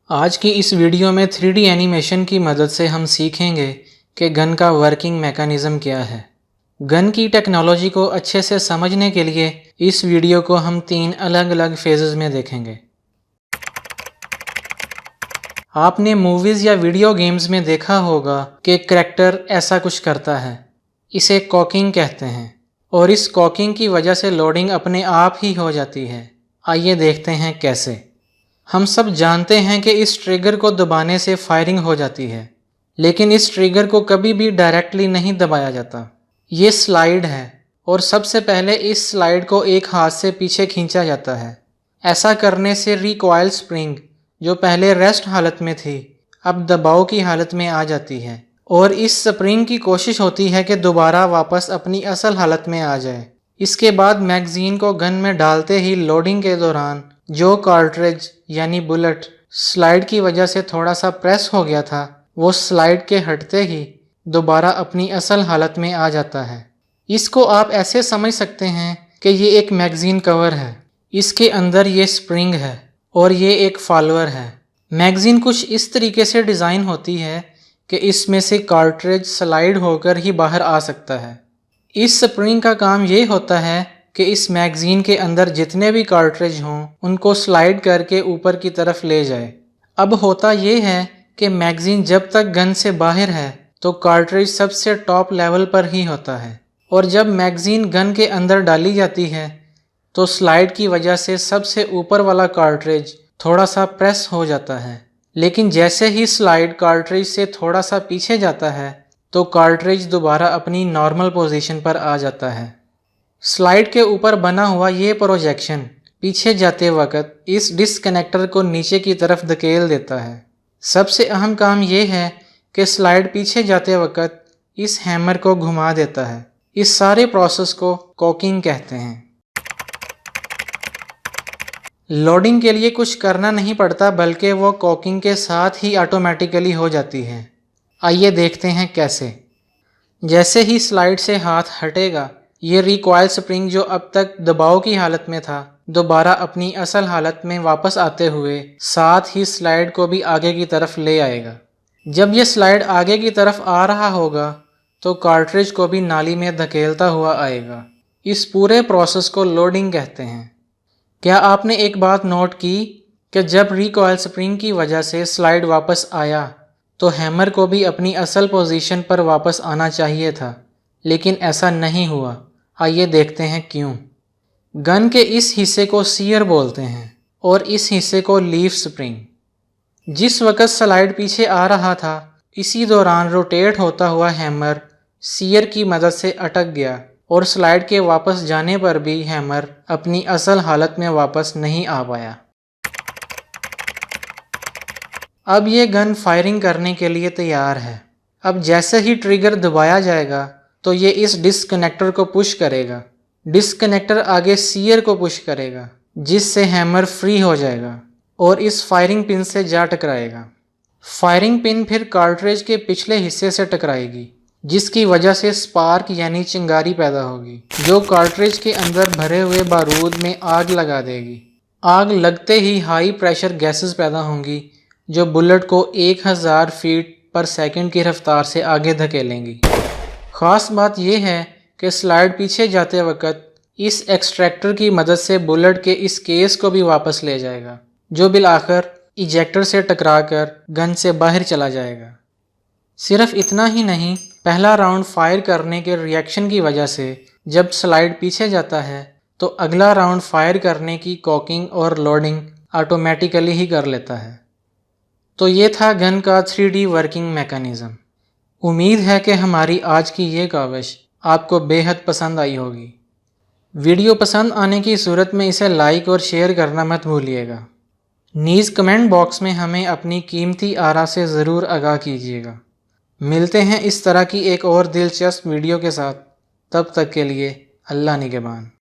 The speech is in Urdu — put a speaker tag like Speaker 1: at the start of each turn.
Speaker 1: آج کی اس ویڈیو میں 3D اینیمیشن کی مدد سے ہم سیکھیں گے کہ گن کا ورکنگ میکانزم کیا ہے۔ گن کی ٹیکنالوجی کو اچھے سے سمجھنے کے لیے اس ویڈیو کو ہم 3 الگ الگ فیزز میں دیکھیں گے۔ آپ نے موویز یا ویڈیو گیمز میں دیکھا ہوگا کہ کریکٹر ایسا کچھ کرتا ہے، اسے کوکنگ کہتے ہیں، اور اس کوکنگ کی وجہ سے لوڈنگ اپنے آپ ہی ہو جاتی ہے۔ آئیے دیکھتے ہیں کیسے۔ ہم سب جانتے ہیں کہ اس ٹریگر کو دبانے سے فائرنگ ہو جاتی ہے، لیکن اس ٹریگر کو کبھی بھی ڈائریکٹلی نہیں دبایا جاتا۔ یہ سلائیڈ ہے، اور سب سے پہلے اس سلائیڈ کو ایک ہاتھ سے پیچھے کھینچا جاتا ہے۔ ایسا کرنے سے ریکوائل سپرنگ، جو پہلے ریسٹ حالت میں تھی، اب دباؤ کی حالت میں آ جاتی ہے، اور اس سپرنگ کی کوشش ہوتی ہے کہ دوبارہ واپس اپنی اصل حالت میں آ جائے۔ اس کے بعد میگزین کو گن میں ڈالتے ہی لوڈنگ کے دوران جو کارٹریج یعنی بلٹ سلائیڈ کی وجہ سے تھوڑا سا پریس ہو گیا تھا، وہ سلائیڈ کے ہٹتے ہی دوبارہ اپنی اصل حالت میں آ جاتا ہے۔ اس کو آپ ایسے سمجھ سکتے ہیں کہ یہ ایک میگزین کور ہے، اس کے اندر یہ سپرنگ ہے، اور یہ ایک فالوور ہے۔ میگزین کچھ اس طریقے سے ڈیزائن ہوتی ہے کہ اس میں سے کارٹریج سلائیڈ ہو کر ہی باہر آ سکتا ہے۔ اس سپرنگ کا کام یہ ہوتا ہے کہ اس میگزین کے اندر جتنے بھی کارٹریج ہوں ان کو سلائیڈ کر کے اوپر کی طرف لے جائے۔ اب ہوتا یہ ہے کہ میگزین جب تک گن سے باہر ہے تو کارٹریج سب سے ٹاپ لیول پر ہی ہوتا ہے، اور جب میگزین گن کے اندر ڈالی جاتی ہے تو سلائیڈ کی وجہ سے سب سے اوپر والا کارٹریج تھوڑا سا پریس ہو جاتا ہے، لیکن جیسے ہی سلائیڈ کارٹریج سے تھوڑا سا پیچھے جاتا ہے تو کارٹریج دوبارہ اپنی نارمل پوزیشن پر آ جاتا ہے۔ سلائیڈ کے اوپر بنا ہوا یہ پروجیکشن پیچھے جاتے وقت اس ڈسکنیکٹر کو نیچے کی طرف دھکیل دیتا ہے۔ سب سے اہم کام یہ ہے کہ سلائیڈ پیچھے جاتے وقت اس ہیمر کو گھما دیتا ہے۔ اس سارے پروسیس کو کوکنگ کہتے ہیں۔ لوڈنگ کے لیے کچھ کرنا نہیں پڑتا، بلکہ وہ کوکنگ کے ساتھ ہی آٹومیٹیکلی ہو جاتی ہے۔ آئیے دیکھتے ہیں کیسے۔ جیسے ہی سلائیڈ سے ہاتھ ہٹے گا، یہ ریکوائل سپرنگ جو اب تک دباؤ کی حالت میں تھا دوبارہ اپنی اصل حالت میں واپس آتے ہوئے ساتھ ہی سلائیڈ کو بھی آگے کی طرف لے آئے گا۔ جب یہ سلائیڈ آگے کی طرف آ رہا ہوگا تو کارٹریج کو بھی نالی میں دھکیلتا ہوا آئے گا۔ اس پورے پروسیس کو لوڈنگ کہتے ہیں۔ کیا آپ نے ایک بات نوٹ کی کہ جب ریکوائل سپرنگ کی وجہ سے سلائیڈ واپس آیا تو ہیمر کو بھی اپنی اصل پوزیشن پر واپس آنا چاہیے تھا، لیکن ایسا نہیں ہوا۔ آئیے دیکھتے ہیں کیوں۔ گن کے اس حصے کو سیئر بولتے ہیں اور اس حصے کو لیف سپرنگ۔ جس وقت سلائیڈ پیچھے آ رہا تھا، اسی دوران روٹیٹ ہوتا ہوا ہیمر سیئر کی مدد سے اٹک گیا، اور سلائیڈ کے واپس جانے پر بھی ہیمر اپنی اصل حالت میں واپس نہیں آ پایا۔ اب یہ گن فائرنگ کرنے کے لیے تیار ہے۔ اب جیسے ہی ٹریگر دبایا جائے گا تو یہ اس ڈسکنیکٹر کو پش کرے گا۔ ڈسکنیکٹر آگے سیئر کو پش کرے گا، جس سے ہیمر فری ہو جائے گا اور اس فائرنگ پن سے جا ٹکرائے گا۔ فائرنگ پن پھر کارٹریج کے پچھلے حصے سے ٹکرائے گی، جس کی وجہ سے سپارک یعنی چنگاری پیدا ہوگی، جو کارٹریج کے اندر بھرے ہوئے بارود میں آگ لگا دے گی۔ آگ لگتے ہی ہائی پریشر گیسز پیدا ہوں گی جو بلٹ کو 1000 فیٹ پر سیکنڈ کی رفتار سے آگے دھکیلیں گی۔ خاص بات یہ ہے کہ سلائیڈ پیچھے جاتے وقت اس ایکسٹریکٹر کی مدد سے بلٹ کے اس کیس کو بھی واپس لے جائے گا، جو بالآخر ایجیکٹر سے ٹکرا کر گن سے باہر چلا جائے گا۔ صرف اتنا ہی نہیں، پہلا راؤنڈ فائر کرنے کے ری ایکشن کی وجہ سے جب سلائیڈ پیچھے جاتا ہے تو اگلا راؤنڈ فائر کرنے کی کوکنگ اور لوڈنگ آٹومیٹیکلی ہی کر لیتا ہے۔ تو یہ تھا گن کا 3D ورکنگ میکانزم۔ امید ہے کہ ہماری آج کی یہ کاوش آپ کو بے حد پسند آئی ہوگی۔ ویڈیو پسند آنے کی صورت میں اسے لائک اور شیئر کرنا مت بھولیے گا۔ نیز کمنٹ باکس میں ہمیں اپنی قیمتی آراء سے ضرور آگاہ کیجیے گا۔ ملتے ہیں اس طرح کی ایک اور دلچسپ ویڈیو کے ساتھ، تب تک کے لیے اللہ نگہبان۔